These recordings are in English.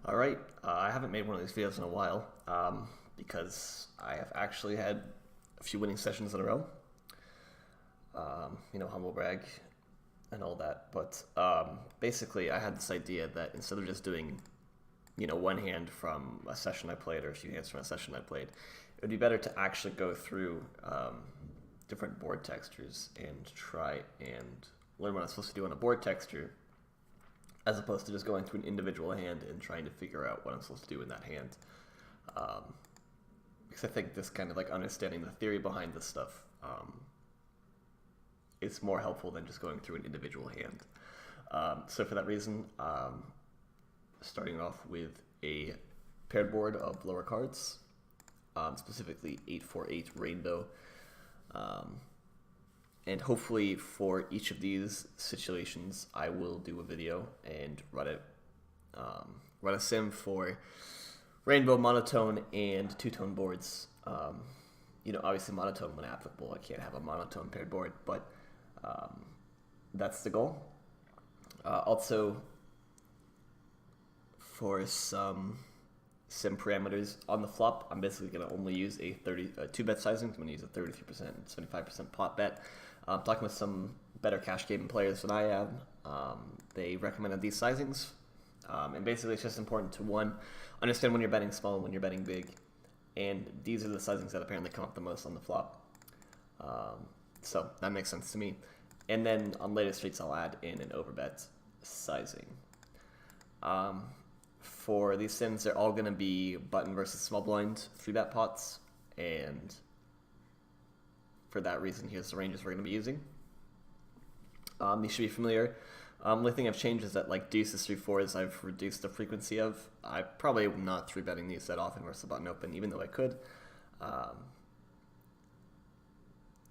All right, I haven't made one of these videos in a while because I have actually had a few winning sessions in a row. Humble brag and all that. But basically, I had this idea that instead of just doing, one hand from a session I played or a few hands from a session I played, it would be better to actually go through different board textures and try and learn what I'm supposed to do on a board texture, as opposed to just going through an individual hand and trying to figure out what I'm supposed to do in that hand. Because I think this kind of like understanding the theory behind this stuff is more helpful than just going through an individual hand. So for that reason, starting off with a paired board of lower cards, specifically 848 Rainbow. And hopefully for each of these situations, I will do a video and run a sim for rainbow, monotone, and two-tone boards. Obviously monotone when applicable. I can't have a monotone paired board, but that's the goal. Also, for some sim parameters on the flop, I'm basically going to only use a 2-bet sizing. I'm going to use a 33% and 75% pot bet. Talking with some better cash game players than I am, they recommended these sizings. And basically it's just important to, one, understand when you're betting small and when you're betting big. And these are the sizings that apparently come up the most on the flop. So that makes sense to me. And then on later streets, I'll add in an overbet sizing. For these sims, they're all going to be button versus small blind 3-bet pots. And for that reason, here's the ranges we're going to be using. These should be familiar. Only thing I've changed is that like deuces, 3-4s, I've reduced the frequency of. I probably am not 3-betting these that often versus the button open, even though I could.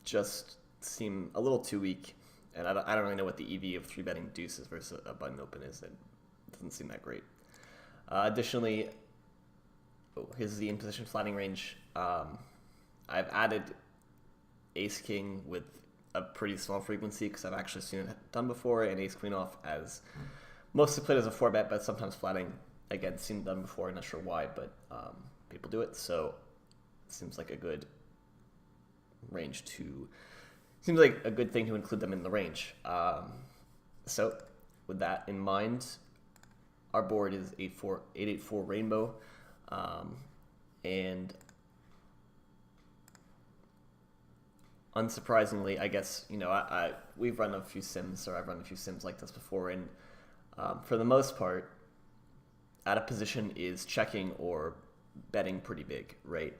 Just seem a little too weak, and I don't really know what the EV of 3-betting deuces versus a button open is. It doesn't seem that great. Additionally, here's the in-position flattening range. I've added ace-king with a pretty small frequency because I've actually seen it done before, and ace-queen off as mostly played as a 4-bet, but sometimes flatting. Again, seen it done before, not sure why, but people do it, so it seems like a good range seems like a good thing to include them in the range. So with that in mind, our board is 884 Rainbow, and unsurprisingly, I guess, we've run a few sims, or I've run a few sims like this before, and for the most part, out of position is checking or betting pretty big, right?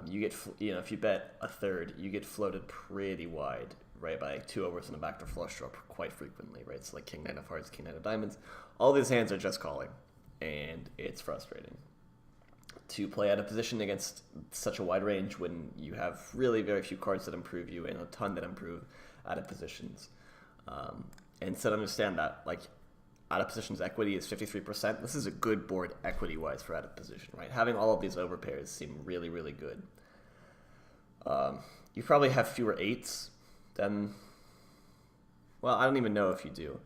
You get, if you bet a third, you get floated pretty wide, right, by like 2 overs and a backdoor flush draw quite frequently, right? So like king, 9 of hearts, king, 9 of diamonds, all these hands are just calling, and it's frustrating to play out of position against such a wide range when you have really very few cards that improve you and a ton that improve out of positions. And so to understand that, like, out of positions equity is 53%. This is a good board equity-wise for out of position, right? Having all of these overpairs seem really, really good. You probably have fewer 8s than... Well, I don't even know if you do.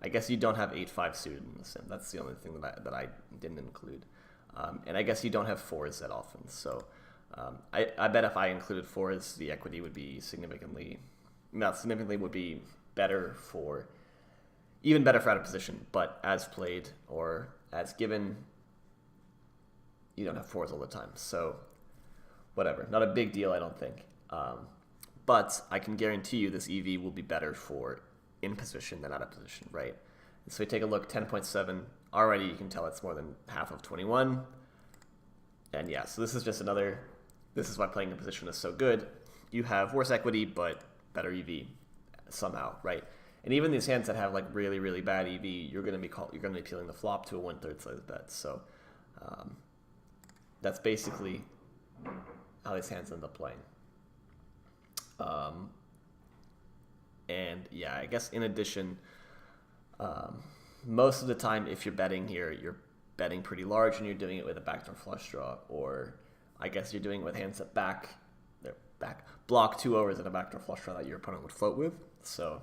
I guess you don't have 8-5 suited in the sim. That's the only thing that I didn't include. And I guess you don't have 4s that often. So I bet if I included 4s, the equity would be would be better for... even better for out of position, but as played or as given, you don't have 4s all the time. So whatever, not a big deal, I don't think. But I can guarantee you this EV will be better for in position than out of position, right? And so we take a look, 10.7. Already you can tell it's more than half of 21. And yeah, so this is just this is why playing in position is so good. You have worse equity, but better EV somehow, right? And even these hands that have like really, really bad EV, you're going to be peeling the flop to a 1/3 size bet. So that's basically how these hands end up playing. And yeah, I guess in addition, most of the time, if you're betting here, you're betting pretty large and you're doing it with a backdoor flush draw, or I guess you're doing it with hands that block 2 overs and a backdoor flush draw that your opponent would float with. So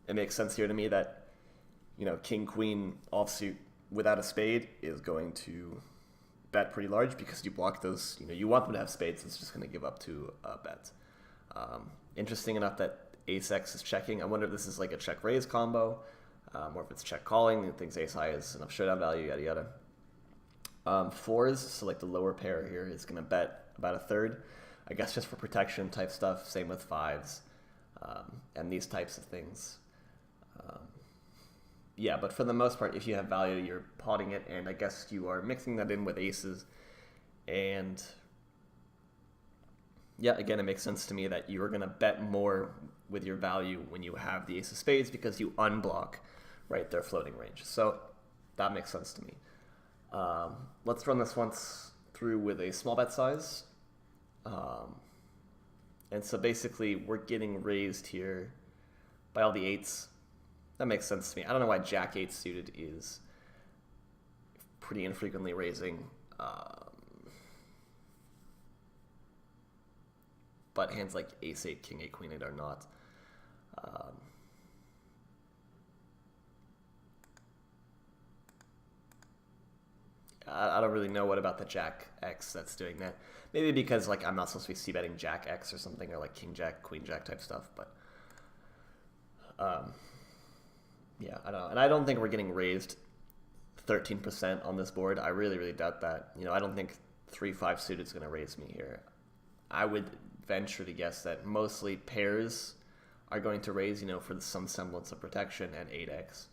it makes sense here to me that, king, queen, offsuit without a spade is going to bet pretty large because you block those. You want them to have spades. It's just going to give up to a bet. Interesting enough that ace X is checking. I wonder if this is like a check raise combo, or if it's check calling and thinks ace high is enough showdown value, yada yada. Fours, so like the lower pair here, is going to bet about a third. I guess just for protection type stuff. Same with fives and these types of things. Yeah, but for the most part, if you have value, you're potting it, and I guess you are mixing that in with aces. And yeah, again, it makes sense to me that you are going to bet more with your value when you have the ace of spades because you unblock, right, their floating range. So that makes sense to me. Let's run this once through with a small bet size. And so basically, we're getting raised here by all the eights. That makes sense to me. I don't know why Jack 8 suited is pretty infrequently raising. But hands like Ace 8, King 8, Queen 8 are not. I don't really know what about the Jack X that's doing that. Maybe because like I'm not supposed to be c-betting Jack X or something, or like King Jack, Queen Jack type stuff. But yeah, I don't know. And I don't think we're getting raised 13% on this board. I really, really doubt that. I don't think 3-5 suited is going to raise me here. I would venture to guess that mostly pairs are going to raise, for some semblance of protection and 8x.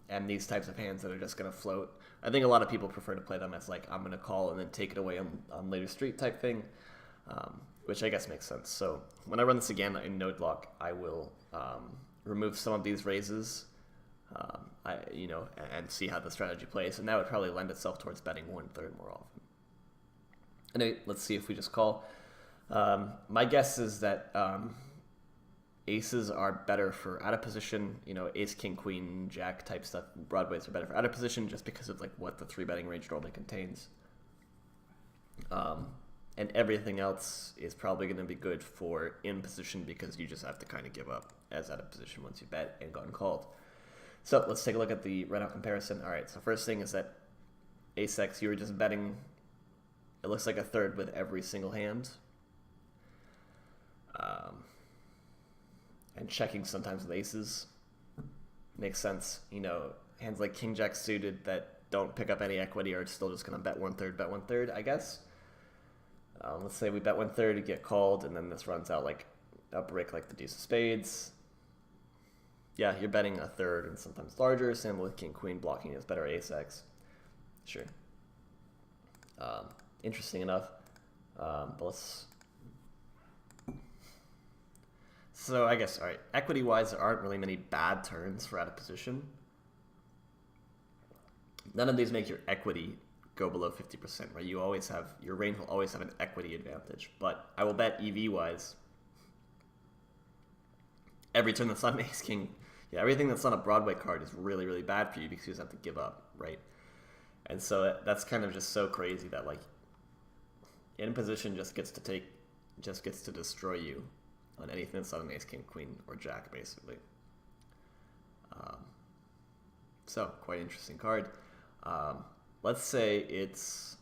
And these types of hands that are just going to float. I think a lot of people prefer to play them as like, I'm going to call and then take it away on later street type thing, which I guess makes sense. So when I run this again in node lock, I will remove some of these raises, and see how the strategy plays. And that would probably lend itself towards betting 1/3 more often. Anyway, let's see if we just call. My guess is that aces are better for out of position, ace, king, queen, jack type stuff. Broadways are better for out of position just because of like what the 3-betting range normally contains. And everything else is probably going to be good for in position because you just have to kind of give up as out of position once you bet and gotten called. So let's take a look at the run-out comparison. All right, so first thing is that ace X, you were just betting, it looks like a third with every single hand. And checking sometimes with aces. Makes sense. Hands like king jack suited that don't pick up any equity are still just going to bet 1/3, I guess. Let's say we bet 1/3 to get called, and then this runs out like a brick like the deuce of spades. Yeah, you're betting a third and sometimes larger. Same with king queen, blocking is better ace X. Sure. Interesting enough. But let's... So I guess, all right, equity-wise, there aren't really many bad turns for out of position. None of these make your equity go below 50%, right? You always have, your range will always have an equity advantage. But I will bet EV-wise, every turn that's not an ace king, everything that's not a Broadway card is really, really bad for you because you just have to give up, right? And so that's kind of just so crazy that like in position just gets to destroy you on anything that's not an ace, king, queen, or jack, basically. So quite interesting card. Let's say it's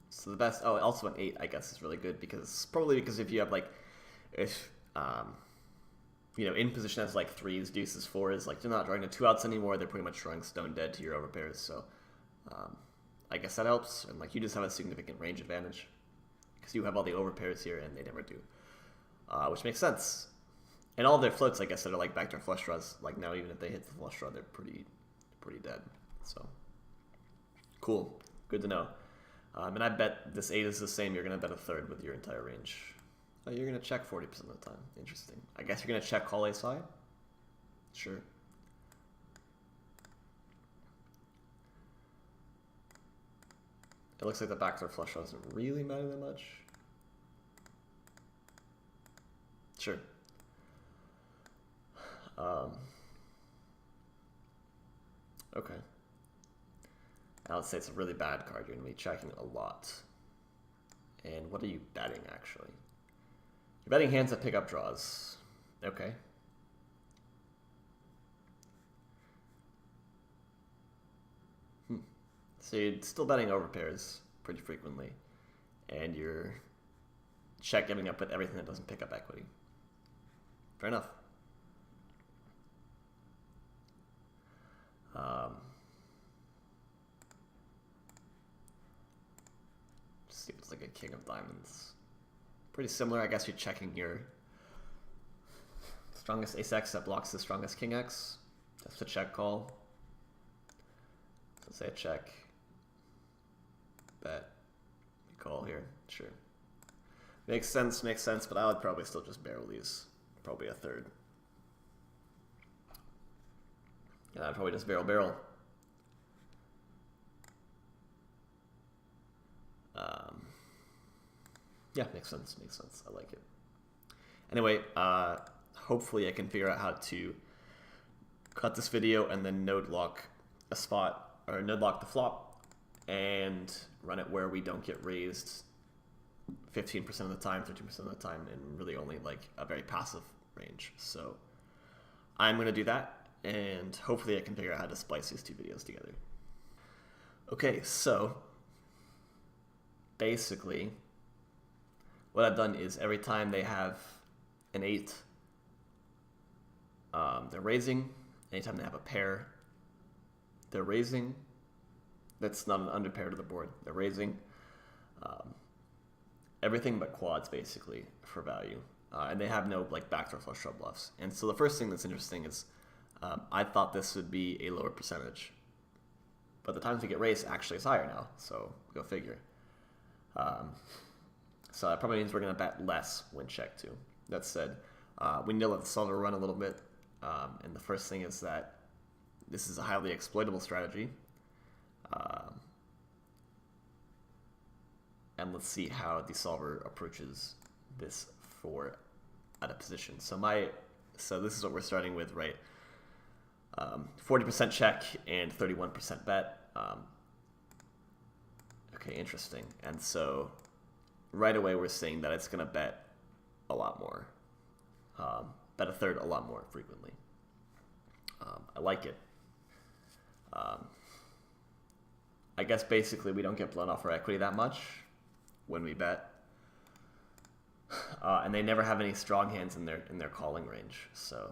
so the best. Oh, also an 8, I guess, is really good because probably because if you have like if in position has like 3s, deuces, 4s, like you're not drawing the 2 outs anymore. They're pretty much drawing stone dead to your overpairs. So I guess that helps, and like you just have a significant range advantage because you have all the overpairs here and they never do, which makes sense. And all their floats, like I said, are like backdoor flush draws. Like now, even if they hit the flush draw, they're pretty dead. So cool, good to know. And I bet this 8 is the same. You're gonna bet a third with your entire range. Oh, you're gonna check 40% of the time. Interesting. I guess you're gonna check call ace high. Sure. It looks like the backdoor flush draw doesn't really matter that much. Sure. Okay. Now let's say it's a really bad card. You're going to be checking a lot. And what are you betting, actually? You're betting hands that pick up draws. Okay. So you're still betting over pairs pretty frequently, and you're check giving up with everything that doesn't pick up equity. Fair enough. See if it's like a king of diamonds. Pretty similar. I guess you're checking your strongest ace X that blocks the strongest king X. That's a check call. So say a check. Bet. You call here. Sure. Makes sense, but I would probably still just barrel these. Probably a third. Yeah, I'd probably just barrel. Yeah, makes sense. I like it. Anyway, hopefully I can figure out how to cut this video and then node lock a spot, or node lock the flop, and run it where we don't get raised 15% of the time, 13% of the time, and really only like a very passive range. So I'm going to do that, and hopefully I can figure out how to splice these two videos together. Okay, so basically what I've done is every time they have an 8, they're raising. Anytime they have a pair, they're raising. That's not an underpair to the board. They're raising. Everything but quads, basically, for value. And they have no like backdoor flush draw bluffs. And so the first thing that's interesting is I thought this would be a lower percentage. But the times we get raised actually is higher now, so go figure. So that probably means we're going to bet less when check too. That said, we need to let the solver run a little bit. And the first thing is that this is a highly exploitable strategy. And let's see how the solver approaches this for at a position. So this is what we're starting with, right? 40% check and 31% bet. Okay, interesting. And so right away we're seeing that it's going to bet a lot more. Bet a third a lot more frequently. I like it. I guess basically we don't get blown off our equity that much when we bet. And they never have any strong hands in their calling range. So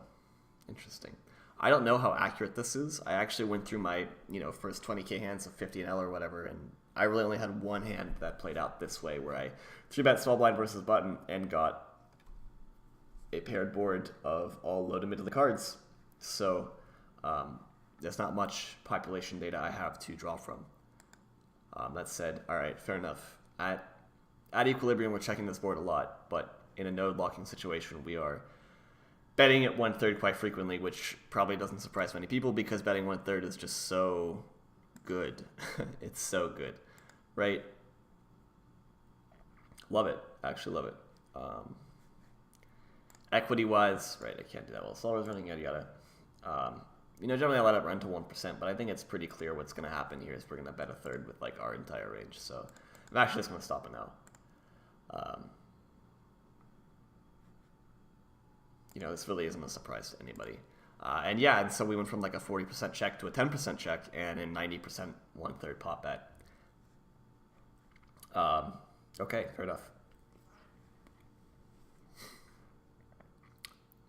interesting. I don't know how accurate this is. I actually went through my first 20k hands of 50 and L or whatever, and I really only had one hand that played out this way, where I 3-bet small blind versus button and got a paired board of all low to mid of the cards. So there's not much population data I have to draw from. That said, all right, fair enough. At equilibrium, we're checking this board a lot, but in a node locking situation, we are betting at 1/3 quite frequently, which probably doesn't surprise many people because betting 1/3 is just so good. It's so good, right? Love it. Actually love it. Equity-wise, right, I can't do that. Well, solver's running, yada, yada. Generally I let it run to 1%, but I think it's pretty clear what's going to happen here is we're going to bet a third with like our entire range. So I'm actually just going to stop it now. This really isn't a surprise to anybody. And so we went from like a 40% check to a 10% check and a 90% 1/3 pot bet. Okay, fair enough.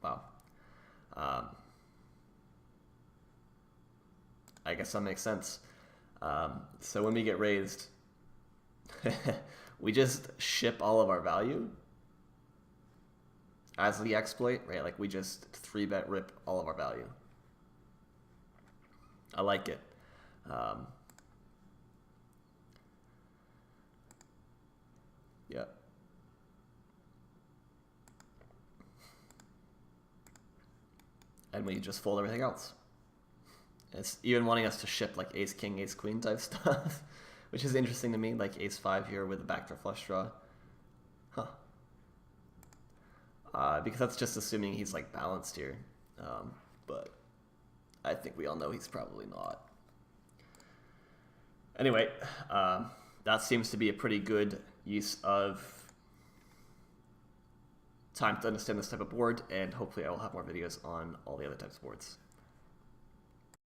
Wow. I guess that makes sense. So when we get raised, we just ship all of our value as the exploit, right? Like we just 3-bet rip all of our value. I like it. Yeah. And we just fold everything else. It's even wanting us to ship like ace king, ace queen type stuff, which is interesting to me, like ace 5 here with a backdoor flush draw. Huh. Because that's just assuming he's like balanced here. But I think we all know he's probably not. Anyway, that seems to be a pretty good use of time to understand this type of board, and hopefully I will have more videos on all the other types of boards.